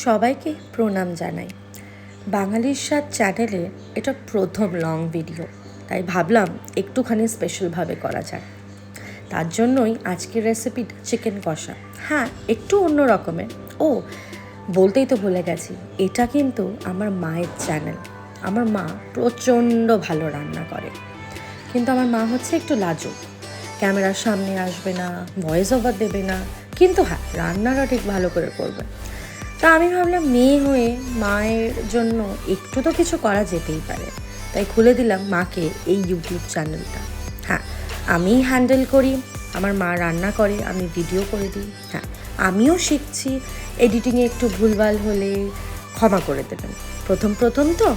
সবাইকে প্রণাম জানাই। বাঙালির স্বাদ চ্যানেলে এটা প্রথম লং ভিডিও, তাই ভাবলাম একটুখানি স্পেশালভাবে করা যাক। তার জন্যই আজকের রেসিপি চিকেন কষা। হ্যাঁ, একটু অন্য রকমের। বলতেই তো ভুলে গেছি, এটা কিন্তু আমার মায়ের চ্যানেল। আমার মা প্রচণ্ড ভালো রান্না করে, কিন্তু আমার মা হচ্ছে একটু লাজুক, ক্যামেরার সামনে আসবে না, ভয়েস ওভার দেবে না, কিন্তু হ্যাঁ, রান্নাটা ঠিক ভালো করে করবে। তা আমি ভাবলাম মেয়ে হয়ে মায়ের জন্য একটু তো কিছু করা যেতেই পারে, তাই খুলে দিলাম মাকে এই ইউটিউব চ্যানেলটা। হ্যাঁ, আমিই হ্যান্ডেল করি, আমার মা রান্না করে, আমি ভিডিও করে দিই। হ্যাঁ, আমিও শিখছি, এডিটিংয়ে একটু ভুলভাল হলে ক্ষমা করে দেবেন, প্রথম তো।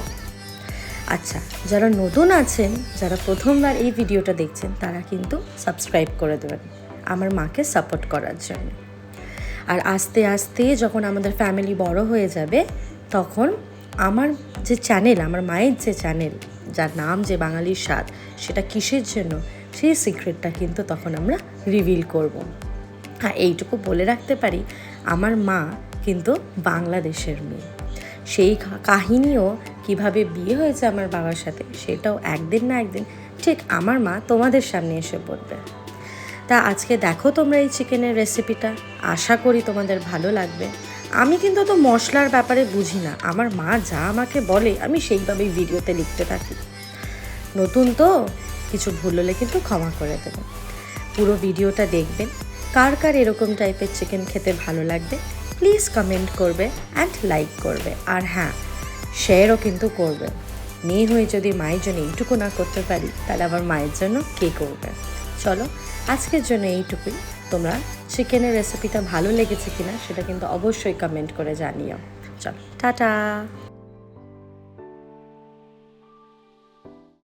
আচ্ছা, যারা নতুন আছেন, যারা প্রথমবার এই ভিডিওটা দেখছেন, তারা কিন্তু সাবস্ক্রাইব করে দেবেন আমার মাকে সাপোর্ট করার জন্য। আর আস্তে আস্তে যখন আমাদের ফ্যামিলি বড় হয়ে যাবে, তখন আমার যে চ্যানেল, আমার মায়ের যে চ্যানেল, যার নাম যে বাঙালির স্বাদ, সেটা কিসের জন্য, সেই সিক্রেটটা কিন্তু তখন আমরা রিভিল করব। হ্যাঁ, এইটুকু বলে রাখতে পারি, আমার মা কিন্তু বাংলাদেশের মেয়ে। সেই কাহিনীও কিভাবে বিয়ে হয়েছে আমার বাবার সাথে, সেটাও একদিন না একদিন ঠিক আমার মা তোমাদের সামনে এসে পড়বে। তা আজকে দেখো তোমরা এই চিকেনের রেসিপিটা, আশা করি তোমাদের ভালো লাগবে। আমি কিন্তু তো মশলার ব্যাপারে বুঝি না, আমার মা যা আমাকে বলে আমি সেইভাবেই ভিডিওতে লিখতে থাকি। নতুন তো, কিছু ভুল হলে কিন্তু ক্ষমা করে দেবেন। পুরো ভিডিওটা দেখবেন। কার কার এরকম টাইপের চিকেন খেতে ভালো লাগবে প্লিজ কমেন্ট করবে অ্যান্ড লাইক করবে। আর হ্যাঁ, শেয়ারও কিন্তু করবে। মেয়ে হয়ে যদি মায়ের জন্য এইটুকু না করতে পারি, তাহলে আমার মায়ের জন্য কে করবে। চলো, আজকের জন্য এইটুকুই। তোমরা চিকেনের রেসিপিটা ভালো লেগেছে কিনা সেটা কিন্তু অবশ্যই কমেন্ট করে জানিও। চলো, টাটা।